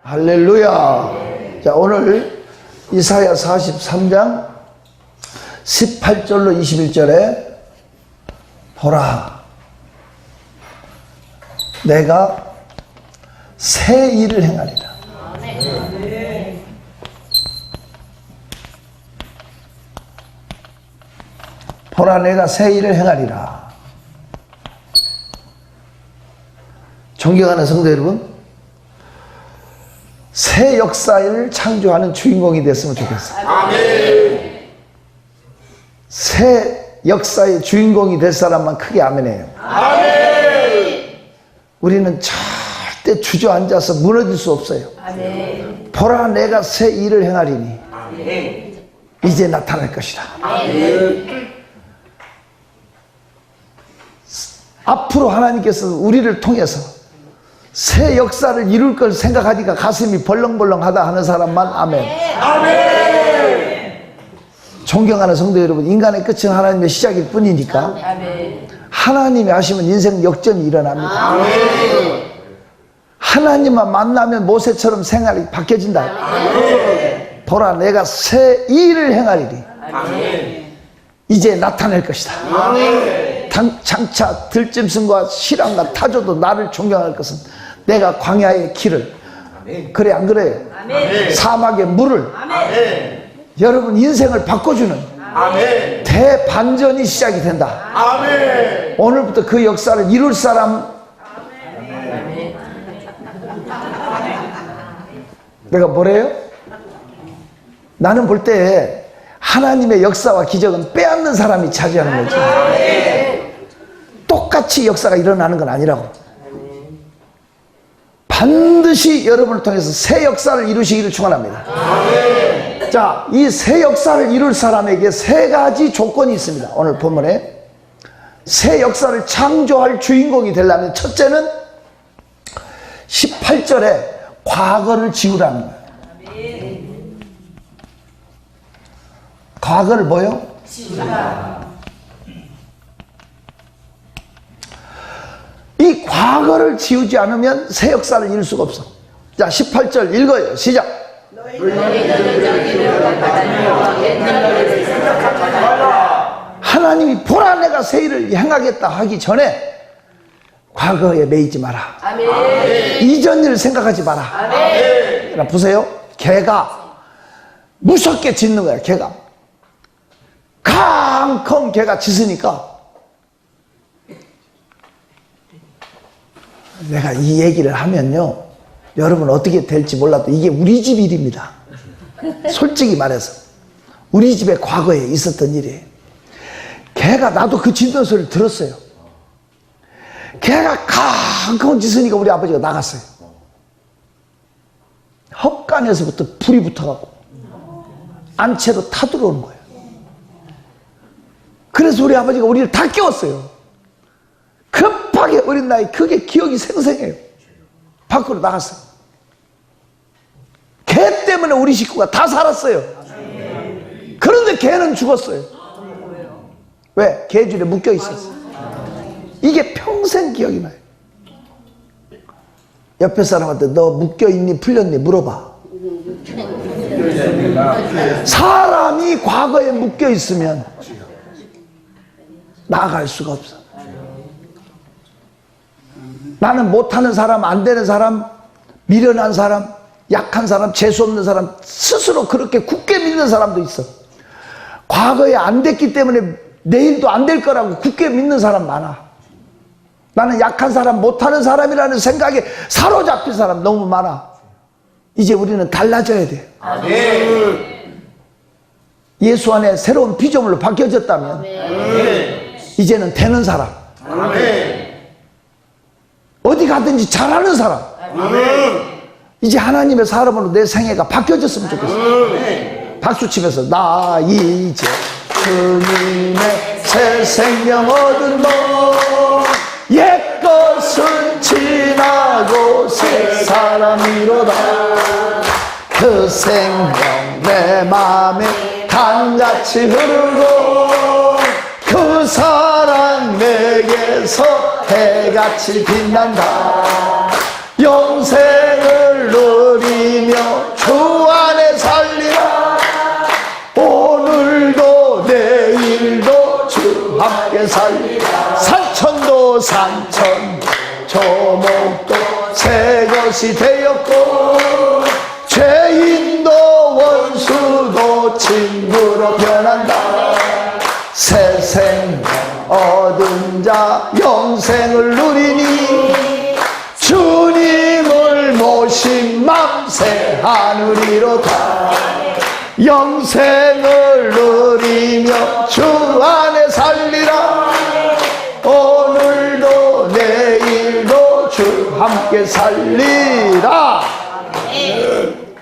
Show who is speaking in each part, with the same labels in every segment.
Speaker 1: 할렐루야. 자, 오늘 이사야 43장 18절로 21절에 보라, 내가 새 일을 행하리라. 보라, 내가 새 일을 행하리라. 존경하는 성도 여러분, 새 역사를 창조하는 주인공이 됐으면 좋겠어요. 아멘. 새 역사의 주인공이 될 사람만 크게 아멘해요. 아멘. 우리는 절대 주저앉아서 무너질 수 없어요. 아멘. 보라, 내가 새 일을 행하리니 아멘. 이제 나타날 것이다. 아멘. 앞으로 하나님께서 우리를 통해서 새 역사를 이룰 걸 생각하니까 가슴이 벌렁벌렁하다 하는 사람만 아멘. 아멘. 존경하는 성도 여러분, 인간의 끝은 하나님의 시작일 뿐이니까 아멘. 하나님이 하시면 인생 역전이 일어납니다. 아멘. 하나님만 만나면 모세처럼 생활이 바뀌어진다. 아멘. 보라, 내가 새 일을 행하리니 아멘. 이제 나타낼 것이다. 아멘. 장차 들짐승과 실랑과 타조도 나를 존경할 것은 내가 광야의 길을, 아멘. 그래 안 그래요? 아멘. 사막의 물을, 아멘. 여러분 인생을 바꿔주는 아멘. 대반전이 시작이 된다. 아멘. 오늘부터 그 역사를 이룰 사람, 아멘. 내가 뭐래요? 나는 볼 때 하나님의 역사와 기적은 빼앗는 사람이 차지하는 거죠. 아멘. 똑같이 역사가 일어나는 건 아니라고. 반드시 여러분을 통해서 새 역사를 이루시기를 축원합니다. 아멘. 자, 이 새 역사를 이룰 사람에게 세 가지 조건이 있습니다. 오늘 본문에 새 역사를 창조할 주인공이 되려면 첫째는 18절에 과거를 지우라는 거예요. 아멘. 과거를 뭐요? 지우라. 이 과거를 지우지 않으면 새 역사를 이룰 수가 없어. 자, 18절 읽어요. 시작. 하나님이 보라, 내가 새 일을 행하겠다 하기 전에 과거에 매이지 마라. 아멘. 이전 일을 생각하지 마라. 아멘. 보세요. 개가 무섭게 짖는 거야. 개가 캉컹 개가 짖으니까 내가 이 얘기를 하면요, 여러분 어떻게 될지 몰라도 이게 우리 집 일입니다. 솔직히 말해서 우리 집에 과거에 있었던 일이에요. 걔가, 나도 그 짖는 소리를 들었어요. 걔가 캉캉 짖으니까 우리 아버지가 나갔어요. 헛간에서부터 불이 붙어갖고 안채로 타들어오는 거예요. 그래서 우리 아버지가 우리를 다 깨웠어요. 급하게 어린 나이, 그게 기억이 생생해요. 밖으로 나갔어요. 개 때문에 우리 식구가 다 살았어요. 그런데 개는 죽었어요. 왜? 개줄에 묶여 있었어요. 이게 평생 기억이 나요. 옆에 사람한테 너 묶여있니 풀렸니 물어봐. 사람이 과거에 묶여 있으면 나아갈 수가 없어. 나는 못하는 사람, 안 되는 사람, 미련한 사람, 약한 사람, 재수없는 사람, 스스로 그렇게 굳게 믿는 사람도 있어. 과거에 안 됐기 때문에 내일도 안 될 거라고 굳게 믿는 사람 많아. 나는 약한 사람, 못하는 사람이라는 생각에 사로잡힌 사람 너무 많아. 이제 우리는 달라져야 돼. 아멘. 예수 안에 새로운 피조물로 바뀌어졌다면 아멘. 이제는 되는 사람, 아멘. 어디 가든지 잘하는 사람, 아멘. 이제 하나님의 사람으로 내 생애가 바뀌어졌으면 좋겠어. 아멘. 박수 치면서 나 이제 주님의 새 생명 얻은 너, 옛것은 지나고 새 사람이로다. 그 생명 내 맘에 강같이 흐르고 그 사랑 내게서 해같이 빛난다. 영생을 누리 것이 되었고 죄인도 원수도 친구로 변한다. 새 생 얻은 자 영생을 누리니 주님을 모신 맘새 하늘이로다. 영생을 누리며 주 안에 살리라. 오늘도 내일도 주 함께 살리라.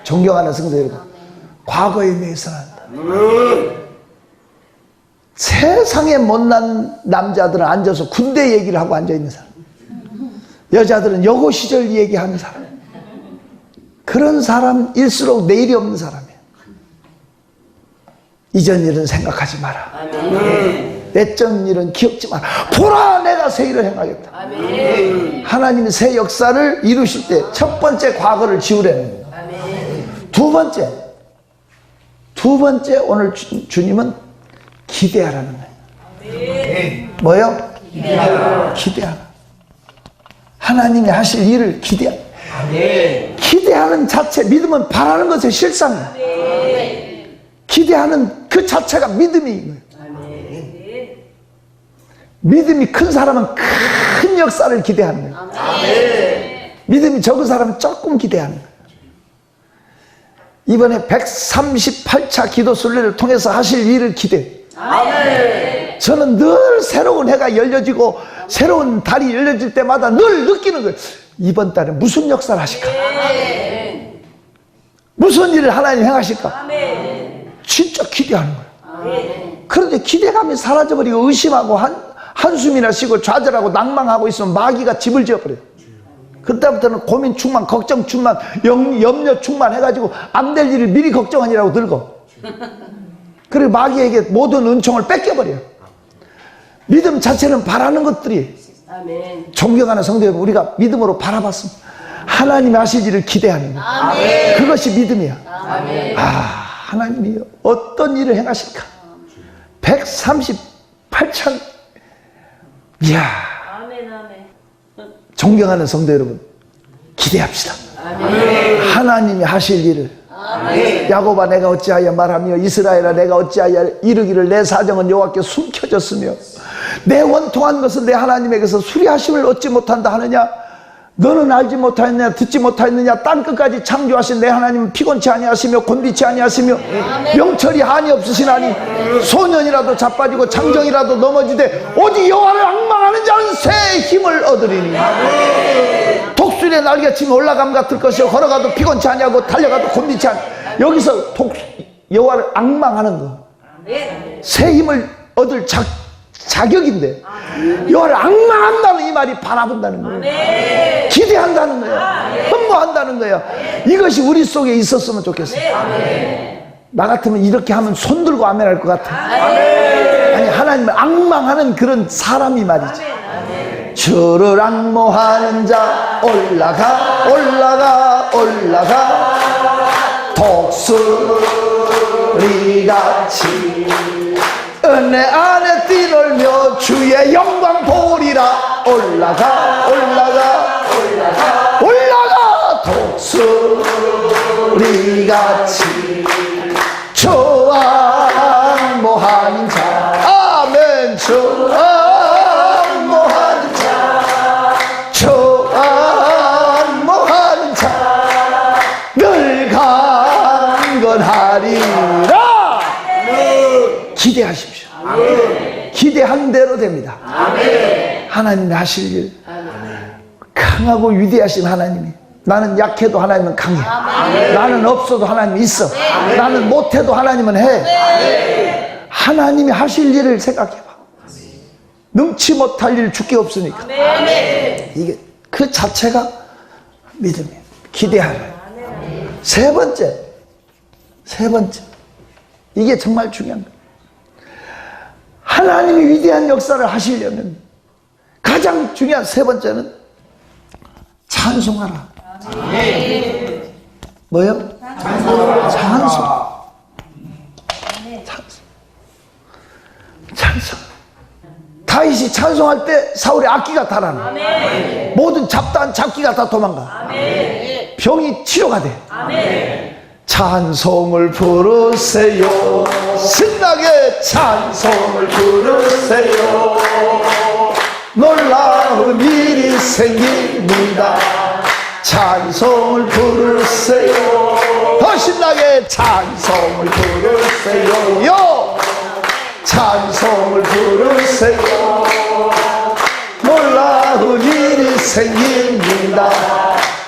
Speaker 1: 존경하는 성도 여러분, 과거에 매여서는 세상에 못난 남자들은 앉아서 군대 얘기를 하고 앉아있는 사람, 여자들은 여고 시절 얘기하는 사람, 그런 사람일수록 내일이 없는 사람이에요. 이전 일은 생각하지 마라. 내전 일은 기억지 마라. 보라, 내가 새 일을 행하겠다. 하나님이 새 역사를 이루실 때 첫 번째 과거를 지우라는 거예요. 두 번째 오늘 주님은 기대하라는 거예요. 뭐요? 기대하라. 하나님이 하실 일을 기대하라. 기대하는 자체, 믿음은 바라는 것의 실상이에요. 기대하는 그 자체가 믿음인 거예요. 믿음이 큰 사람은 큰 역사를 기대하는 거예요. 믿음이 적은 사람은 조금 기대하는 거예요. 이번에 138차 기도 순례를 통해서 하실 일을 기대해요. 저는 늘 새로운 해가 열려지고 새로운 달이 열려질 때마다 늘 느끼는 거예요. 이번 달에 무슨 역사를 하실까? 무슨 일을 하나님 행하실까? 진짜 기대하는 거예요. 그런데 기대감이 사라져버리고 의심하고 한숨이나 쉬고 좌절하고 낭망하고 있으면 마귀가 집을 지어버려요. 그때부터는 고민 충만, 걱정 충만, 염려 충만 해가지고 안 될 일을 미리 걱정하니라고 들고, 그리고 마귀에게 모든 은총을 뺏겨버려요. 믿음 자체는 바라는 것들이, 존경하는 성도 여러분, 우리가 믿음으로 바라봤습니다. 하나님이 하실 일을 기대하는 거예요. 그것이 믿음이야. 하나님이 어떤 일을 행하실까? 138천, 이야. 존경하는 성도 여러분, 기대합시다. 하나님이 하실 일을. 야곱아, 내가 어찌하여 말하며 이스라엘아, 내가 어찌하여 이르기를 내 사정은 여호와께 숨겨졌으며 내 원통한 것은 내 하나님에게서 수리하심을 얻지 못한다 하느냐? 너는 알지 못하였느냐? 듣지 못하였느냐? 땅끝까지 창조하신 내 하나님은 피곤치 아니하시며 곤비치 아니하시며 명철이 한이 없으시나니 소년이라도 자빠지고 장정이라도 넘어지되 오직 여호와를 앙망하는 자는 새 힘을 얻으리니 독수리의 날개치면 올라감 같을 것이요 걸어가도 피곤치 아니하고 달려가도 곤비치 아니. 여기서 여호와를 앙망하는 거, 새 힘을 얻을 자격인데 여호와를 앙망한다는 이 말이 바라본다는 거예요. 기대한다는 거예요. 흠모한다는 거예요. 이것이 우리 속에 있었으면 좋겠어요. 나 같으면 이렇게 하면 손 들고 아멘 할 것 같아. 아니, 하나님을 앙망하는 그런 사람이 말이지. 주를 앙모하는 자 올라가 올라가 올라가 독수리같이 은혜 안에 뛰놀며 주의 영광 보리라. 올라가 올라가 올라가 올라가 독수리같이 주 앙모하는 자. 아멘. 주 앙모하는 자, 주 앙모하는 자 늘 강건하리라. 기대하십시오. 기대한 대로 됩니다. 하나님이 하실 일, 강하고 위대하신 하나님이, 나는 약해도 하나님은 강해. 나는 없어도 하나님이 있어. 나는 못해도 하나님은 해. 하나님이 하실 일을 생각해봐. 능치 못할 일 주께 없으니까. 이게 그 자체가 믿음이에요. 기대하라. 세 번째, 이게 정말 중요한 거예요. 하나님이 위대한 역사를 하시려면 가장 중요한 세 번째는 찬송하라. 뭐요? 찬송. 다윗이 찬송할 때 사울의 악기가 달아나. 모든 잡다한 잡기가 다 도망가. 병이 치료가 돼. 찬송을 부르세요. 신나게 찬송을 부르세요. 놀라운 일이 생깁니다. 찬송을 부르세요. 더 신나게 찬송을 부르세요. 찬송을 부르세요. 놀라운 일이 생깁니다.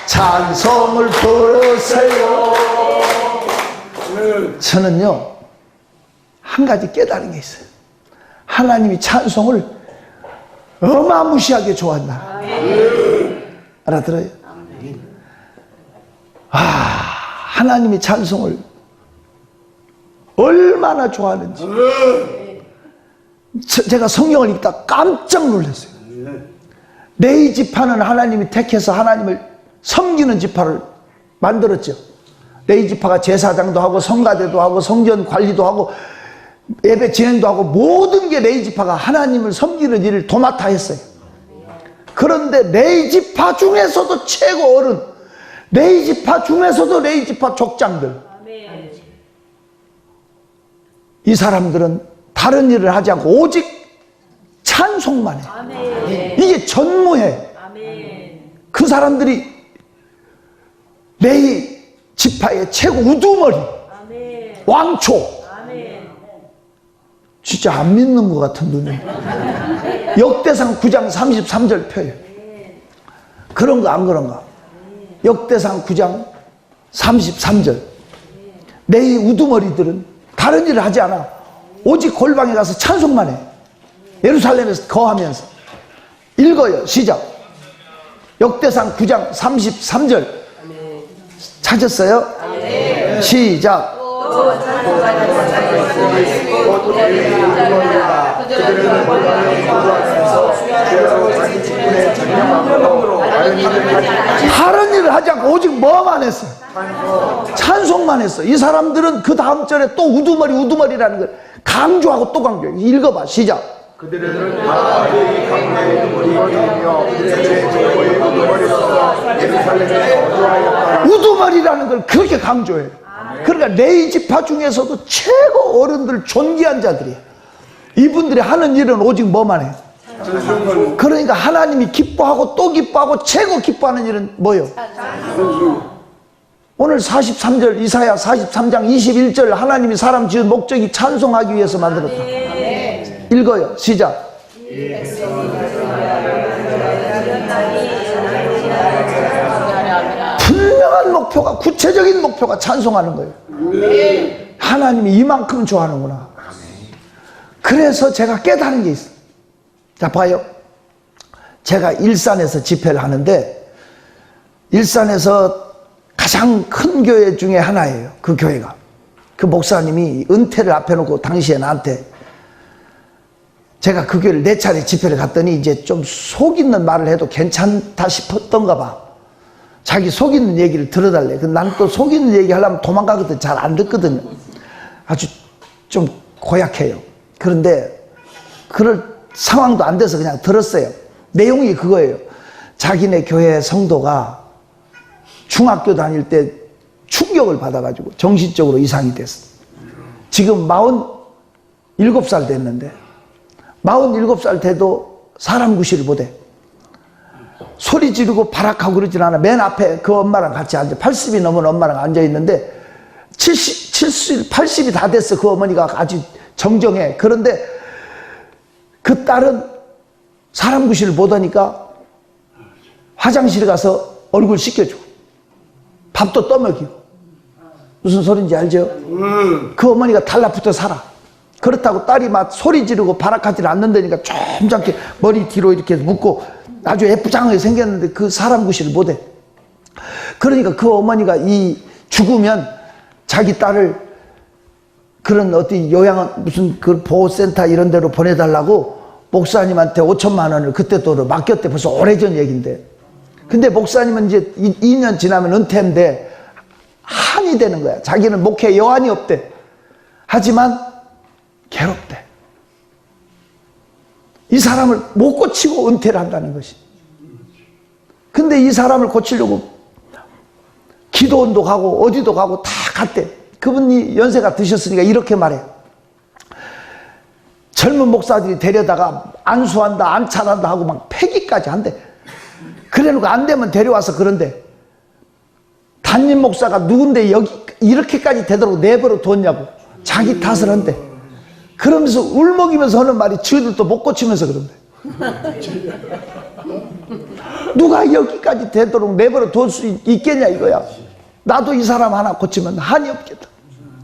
Speaker 1: 찬송을 부르세요. 저는요, 한 가지 깨달은 게 있어요. 하나님이 찬송을 어마무시하게 좋아한다. 알아들어요? 하나님이 찬송을 얼마나 좋아하는지 제가 성경을 읽다 깜짝 놀랐어요. 네 지파는 하나님이 택해서 하나님을 섬기는 지파를 만들었죠. 네 지파가 제사장도 하고 성가대도 하고 성전 관리도 하고 예배 진행도 하고 모든 게 네 지파가 하나님을 섬기는 일을 도맡아 했어요. 그런데 네 지파 중에서도 최고 어른, 네 지파 중에서도 네 지파 족장들, 이 사람들은 다른 일을 하지 않고 오직 찬송만 해. 이게 전무해. 그 사람들이 네 지파의 최고 우두머리, 왕초. 진짜 안 믿는 것 같은 눈이. 역대상 9장 33절 펴요. 그런가 안 그런가? 역대상 9장 33절. 내 우두머리들은 다른 일을 하지 않아. 오직 골방에 가서 찬송만 해. 예루살렘에서 거하면서. 읽어요. 시작. 역대상 9장 33절. 찾았어요? 시작. 다른 일을 하지 않고 오직 뭐만 했어? 찬송만 했어. 이 사람들은 그 다음 절에 또 우두머리라는 걸 강조하고 또 강조해. 읽어봐. 시작.
Speaker 2: 그들은 다 강나의 우두머리이며 그들의 우두머리로서 예루살렘에 거주하였다.
Speaker 1: 우두머리라는 걸 그렇게 강조해. 그러니까 네 지파 중에서도 최고 어른들 존귀한 자들이야. 이분들이 하는 일은 오직 뭐만 해? 그러니까 하나님이 기뻐하고 또 기뻐하고 최고 기뻐하는 일은 뭐요? 오늘 43절 이사야 43장 21절 하나님이 사람 지은 목적이 찬송하기 위해서 만들었다. 읽어요. 시작. 분명한 목표가, 구체적인 목표가 찬송하는 거예요. 하나님이 이만큼 좋아하는구나. 그래서 제가 깨달은 게 있어요. 자, 봐요. 제가 일산에서 집회를 하는데 일산에서 가장 큰 교회 중에 하나예요. 그 교회가. 그 목사님이 은퇴를 앞에 놓고 당시에 나한테, 제가 그 교회를 4차례 집회를 갔더니 이제 좀 속 있는 말을 해도 괜찮다 싶었던가 봐. 자기 속 있는 얘기를 들어달래. 난 또 속 있는 얘기 하려면 도망가거든. 잘 안 듣거든요. 아주 좀 고약해요. 그런데 그럴 상황도 안 돼서 그냥 들었어요. 내용이 그거예요. 자기네 교회 성도가 중학교 다닐 때 충격을 받아가지고 정신적으로 이상이 됐어. 지금 47살 됐는데 47살 돼도 사람 구실을 못해. 소리 지르고 발악하고 그러진 않아. 맨 앞에 그 엄마랑 같이 앉아. 80이 넘은 엄마랑 앉아 있는데 80이 다 됐어. 그 어머니가 아주 정정해. 그런데 그 딸은 사람 구실을 못하니까 화장실에 가서 얼굴 씻겨줘. 밥도 떠먹이고. 무슨 소린지 알죠? 그 어머니가 달라붙어 살아. 그렇다고 딸이 막 소리 지르고 발악하지 않는다니까 점잖게 머리 뒤로 이렇게 묶고 아주 예쁘장하게 생겼는데 그 사람 구실을 못해. 그러니까 그 어머니가 죽으면 자기 딸을 그런 어디 무슨 그 보호센터 이런 데로 보내달라고 목사님한테 5천만 원을 그때 또 맡겼대. 벌써 오래전 얘기인데. 근데 목사님은 이제 2년 지나면 은퇴인데 한이 되는 거야. 자기는 목회 여한이 없대. 하지만 괴롭대. 이 사람을 못 고치고 은퇴를 한다는 것이. 근데 이 사람을 고치려고 기도원도 가고 어디도 가고 다 갔대. 그분이 연세가 드셨으니까 이렇게 말해. 젊은 목사들이 데려다가 안수한다 안찬한다 하고 막 폐기까지 한대. 그래놓고 안 되면 데려와서 그런데 담임 목사가 누군데 여기 이렇게까지 되도록 내버려 뒀냐고 자기 탓을 한대. 그러면서 울먹이면서 하는 말이 저희들도 못 고치면서 그런대. 누가 여기까지 되도록 내버려 둘 수 있겠냐 이거야. 나도 이 사람 하나 고치면 한이 없겠다.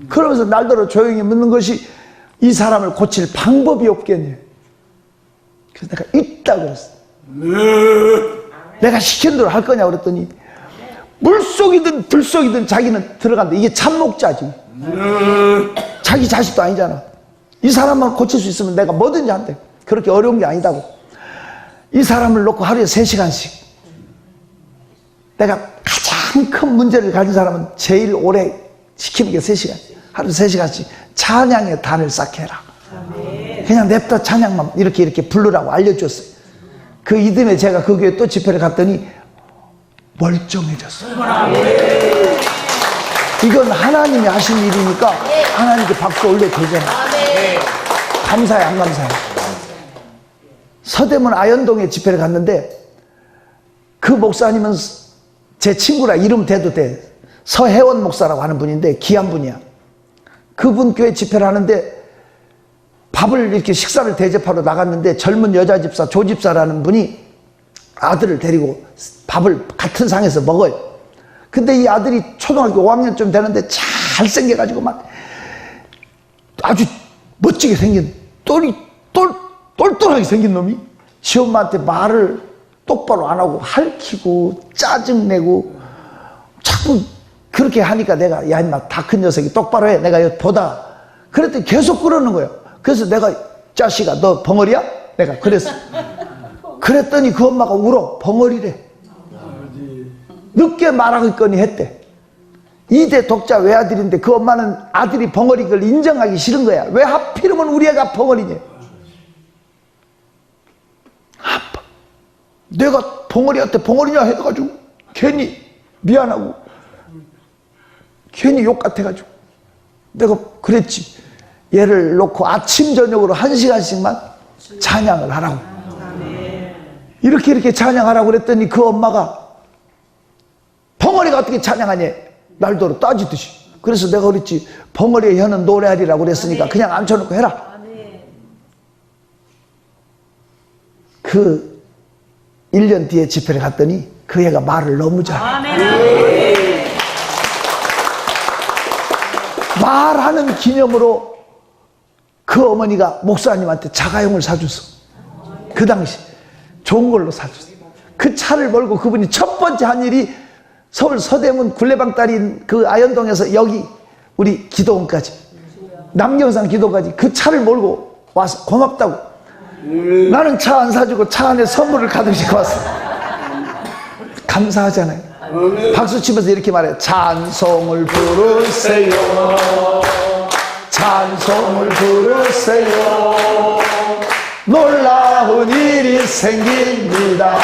Speaker 1: 그러면서 날더러 조용히 묻는 것이 이 사람을 고칠 방법이 없겠냐. 그래서 내가 있다 그랬어. 내가 시킨 대로 할 거냐 그랬더니 물속이든 들속이든 자기는 들어간다. 이게 참목자지. 자기 자식도 아니잖아. 이 사람만 고칠 수 있으면 내가 뭐든지 한대. 그렇게 어려운 게 아니다고. 이 사람을 놓고 하루에 3시간씩. 내가 가장 큰 문제를 가진 사람은 제일 오래 시키는 게 3시간. 하루 3시간씩 찬양의 단을 쌓게 해라. 그냥 냅다 찬양만 이렇게 부르라고 알려줬어요. 그 이듬해 제가 그 교회 또 집회를 갔더니 멀쩡해졌어요. 이건 하나님이 하신 일이니까 하나님께 박수 올려도 되잖아. 감사해 안 감사해? 서대문 아현동에 집회를 갔는데 그 목사님은 제 친구라 이름 대도 돼. 서혜원 목사라고 하는 분인데 귀한 분이야. 그분 교회 집회를 하는데 밥을 이렇게 식사를 대접하러 나갔는데 젊은 여자 집사 조집사라는 분이 아들을 데리고 밥을 같은 상에서 먹어요. 근데 이 아들이 초등학교 5학년쯤 되는데 잘생겨가지고 막 아주 멋지게 생긴 똘똘하게 생긴 놈이 지 엄마한테 말을 똑바로 안 하고 핥히고 짜증내고 자꾸 그렇게 하니까 내가 야 임마 다 큰 녀석이 똑바로 해. 내가 여기 보다 그랬더니 계속 그러는 거예요. 그래서 내가 자식아 너 벙어리야? 내가 그랬어. 그랬더니 그 엄마가 울어. 벙어리래. 늦게 말하겠거니 했대. 2대 독자 외아들인데 그 엄마는 아들이 벙어리 걸 인정하기 싫은 거야. 왜 하필이면 우리 애가 벙어리냐. 아빠 내가 벙어리한테 벙어리냐 해가지고 괜히 미안하고 괜히 욕 같아가지고 내가 그랬지. 얘를 놓고 아침 저녁으로 1시간씩만 찬양을 하라고. 이렇게 찬양하라고 그랬더니 그 엄마가 벙어리가 어떻게 찬양하냐 날도로 따지듯이. 그래서 내가 그랬지. 벙어리의 혀는 노래하리라고 그랬으니까 그냥 앉혀놓고 해라. 그 1년 뒤에 집회를 갔더니 그 애가 말을 너무 잘해. 말하는 기념으로 그 어머니가 목사님한테 자가용을 사줬어. 그 당시 좋은 걸로 사줬어. 그 차를 몰고 그분이 첫 번째 한 일이 서울 서대문 굴레방 딸인 그 아현동에서 여기 우리 기도원까지 남경산 기도까지 그 차를 몰고 와서 고맙다고. 나는 차 안 사주고 차 안에 선물을 가득 싣고 왔어. 감사하잖아요. 박수 치면서 이렇게 말해. 찬송을 부르세요. 찬송을 부르세요. 놀라운 일이 생깁니다.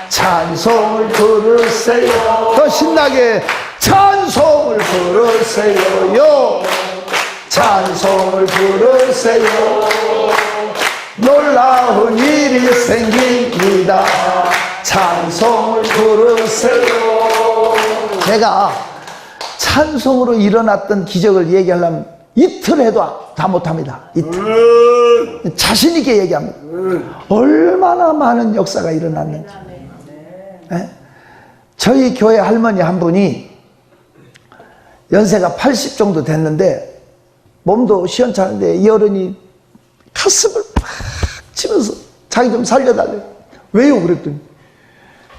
Speaker 1: 찬송을 부르세요. 더 신나게 찬송을 부르세요. 찬송을 부르세요. 놀라운 일이 생깁니다. 찬송을 부르세요. 제가 찬송으로 일어났던 기적을 얘기하려면 이틀 해도 다 못합니다. 이틀. 자신 있게 얘기합니다. 얼마나 많은 역사가 일어났는지. 네? 저희 교회 할머니 한 분이 연세가 80 정도 됐는데 몸도 시원찮은데 이 어른이 가슴을 팍 치면서 자기 좀 살려달래. 왜요? 그랬더니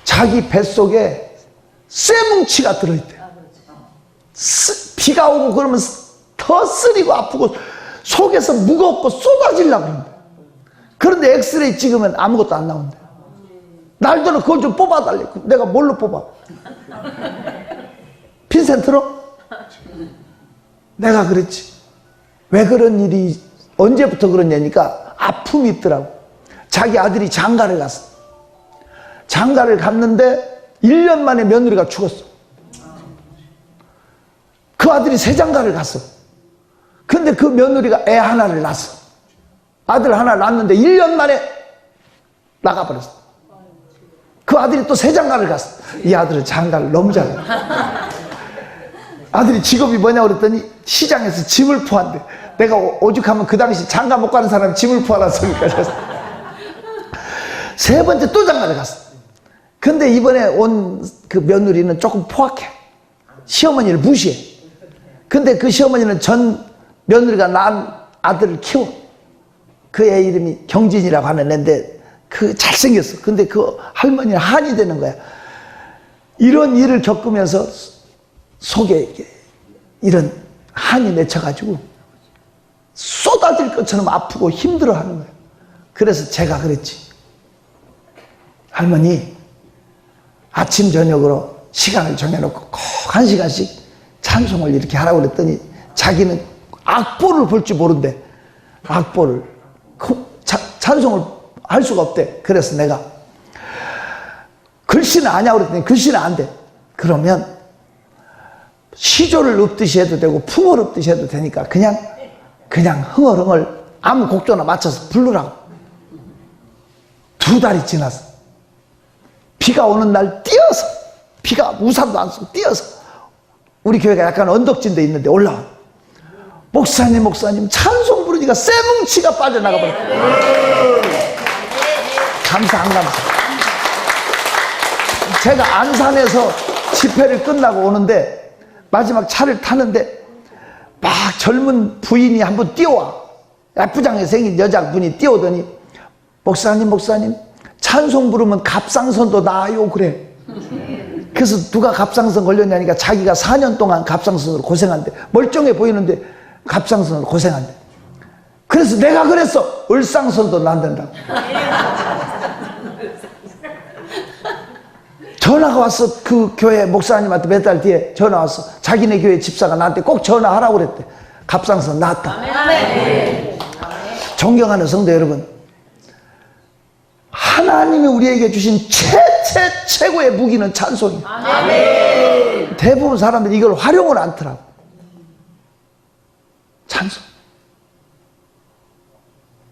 Speaker 1: 자기 뱃속에 쇠뭉치가 들어있대. 비가 오고 그러면 더 쓰리고 아프고 속에서 무겁고 쏟아지려고 그런대. 그런데 엑스레이 찍으면 아무것도 안 나온대. 날더러 그걸 좀 뽑아달래. 내가 뭘로 뽑아? 핀센트로? 내가 그랬지. 왜 그런 일이 언제부터 그러냐니까 아픔이 있더라고. 자기 아들이 장가를 갔어. 장가를 갔는데 1년 만에 며느리가 죽었어. 그 아들이 새 장가를 갔어. 근데 그 며느리가 애 하나를 낳았어. 아들 하나 낳았는데 1년 만에 나가버렸어. 그 아들이 또 새 장가를 갔어. 이 아들은 장가를 너무 잘해. 아들이 직업이 뭐냐고 그랬더니 시장에서 짐을 포한대. 내가 오죽하면 그 당시 장가 못 가는 사람이 짐을 포하라는 소리까지 했어. 세 번째 또 장가를 갔어. 근데 이번에 온 그 며느리는 조금 포악해. 시어머니를 무시해. 근데 그 시어머니는 전 며느리가 낳은 아들을 키워. 그 애 이름이 경진이라고 하는 애인데 그 잘생겼어. 근데 그 할머니는 한이 되는 거야. 이런 일을 겪으면서 속에 이런 한이 맺혀가지고 쏟아질 것처럼 아프고 힘들어하는 거예요. 그래서 제가 그랬지. 할머니, 아침 저녁으로 시간을 정해놓고 꼭 1시간씩 찬송을 이렇게 하라고 그랬더니 자기는 악보를 볼 줄 모른대. 악보를. 찬송을 할 수가 없대. 그래서 내가 글씨는 아냐고 그랬더니 글씨는 안 돼. 그러면 시조를 읊듯이 해도 되고 풍을 읊듯이 해도 되니까 그냥 흥얼흥얼 아무 곡조나 맞춰서 부르라고. 2달이 지났어. 비가 오는 날 뛰어서, 비가 우산도 안 쓰고 뛰어서 우리 교회가 약간 언덕진 데 있는데 올라와. 목사님 찬송 부르니까 쇠뭉치가 빠져나가 버렸어요. 감사 안 감사. 제가 안산에서 집회를 끝나고 오는데 마지막 차를 타는데 막 젊은 부인이 한번 뛰어와. 야부장에 생긴 여자분이 뛰어오더니 목사님 찬송 부르면 갑상선도 나아요 그래. 그래서 누가 갑상선 걸렸냐니까 자기가 4년 동안 갑상선으로 고생한대. 멀쩡해 보이는데 갑상선으로 고생한대. 그래서 내가 그랬어. 을상선도 난단다고. 전화가 왔어. 그 교회 목사님한테 몇 달 뒤에 전화 왔어. 자기네 교회 집사가 나한테 꼭 전화하라고 그랬대. 갑상선 나았다. 존경하는 성도 여러분, 하나님이 우리에게 주신 최고의 무기는 찬송이에요. 대부분 사람들이 이걸 활용을 않더라고. 찬송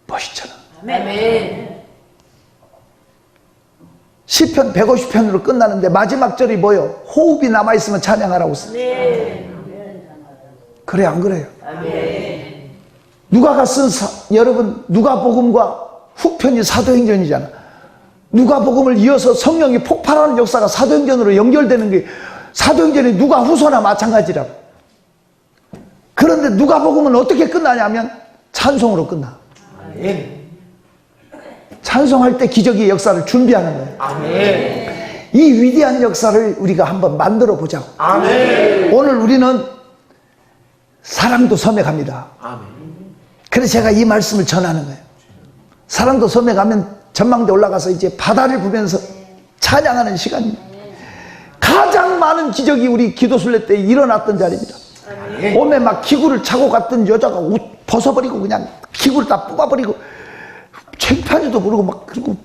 Speaker 1: 멋있잖아. 시편 150편으로 끝나는데 마지막 절이 뭐예요? 호흡이 남아있으면 찬양하라고 써. 그래 안 그래요? 누가가 쓴 여러분 누가복음과 후편이 사도행전이잖아. 누가복음을 이어서 성령이 폭발하는 역사가 사도행전으로 연결되는 게 사도행전이 누가 후서나 마찬가지라고. 그런데 누가복음은 어떻게 끝나냐면 찬송으로 끝나. 찬송할 때 기적의 역사를 준비하는 거예요. 이 위대한 역사를 우리가 한번 만들어 보자고. 오늘 우리는 사랑도 섬에 갑니다. 그래서 제가 이 말씀을 전하는 거예요. 사랑도 섬에 가면 전망대 올라가서 이제 바다를 보면서 찬양하는 시간입니다. 가장 많은 기적이 우리 기도순례 때 일어났던 자리입니다. 몸에 막 기구를 차고 갔던 여자가 옷 벗어버리고 그냥 기구를 다 뽑아버리고 창피한지도 모르고 막. 그리고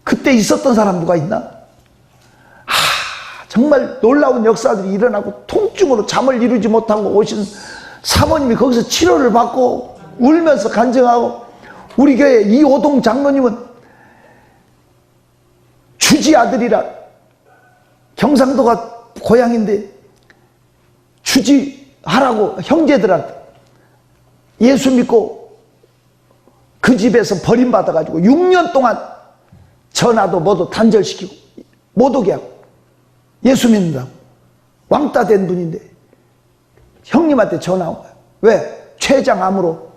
Speaker 1: 그때 있었던 사람 누가 있나? 정말 놀라운 역사들이 일어나고 통증으로 잠을 이루지 못하고 오신 사모님이 거기서 치료를 받고 울면서 간증하고, 우리 교회 이오동 장로님은 주지 아들이라, 경상도가 고향인데 주지하라고 형제들한테 예수 믿고 그 집에서 버림받아가지고 6년 동안 전화도 모두 단절시키고 못 오게 하고 예수 믿는다고 왕따 된 분인데 형님한테 전화 온 거예요. 왜? 췌장암으로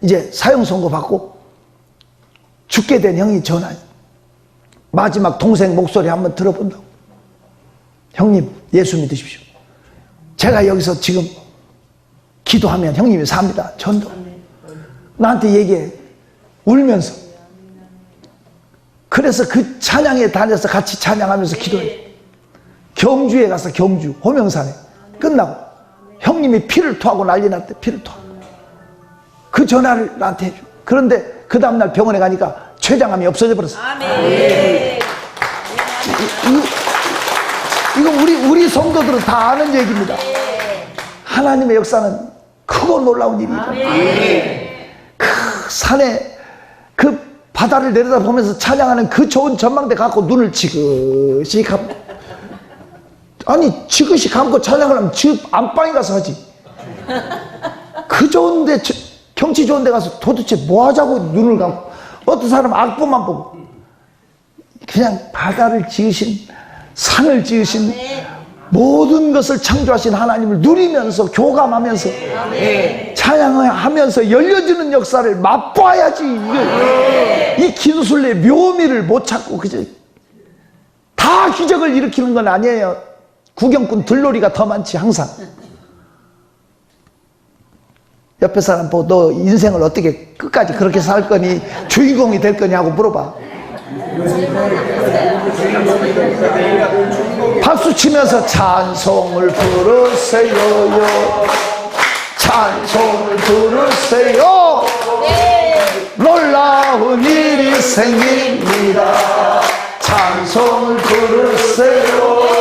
Speaker 1: 이제 사형 선고 받고 죽게 된 형이 전화해. 마지막 동생 목소리 한번 들어본다고. 형님 예수 믿으십시오. 제가 여기서 지금 기도하면 형님이 삽니다. 전도. 나한테 얘기해. 울면서. 그래서 그 찬양에 다녀서 같이 찬양하면서 기도해. 경주에 가서 경주 호명산에 끝나고 형님이 피를 토하고 난리 났대. 피를 토하고. 그 전화를 나한테 해줘. 그런데 그 다음날 병원에 가니까 췌장암이 없어져 버렸어.
Speaker 3: 아멘.
Speaker 1: 이거 우리 성도들은 다 아는 얘기입니다. 하나님의 역사는 크고 놀라운 일이죠. 그 산에 그 바다를 내려다보면서 찬양하는 그 좋은 전망대 갖고 눈을 지그시 감고, 아니 지그시 감고 찬양을 하면 집 안방에 가서 하지. 그 좋은데, 경치 좋은데 가서 도대체 뭐 하자고 눈을 감고, 어떤 사람은 악보만 보고, 그냥 바다를 지으신, 산을 지으신, 모든 것을 창조하신 하나님을 누리면서 교감하면서 찬양하면서 열려지는 역사를 맛봐야지. 이 기도순례의 묘미를 못 찾고 그저 다 기적을 일으키는 건 아니에요. 구경꾼 들놀이가 더 많지. 항상 옆에 사람 보고 너 인생을 어떻게 끝까지 그렇게 살 거니, 주인공이 될 거냐고 물어봐. 박수 치면서 찬송을 부르세요, 찬송을 부르세요. 놀라운 일이 생깁니다. 찬송을 부르세요.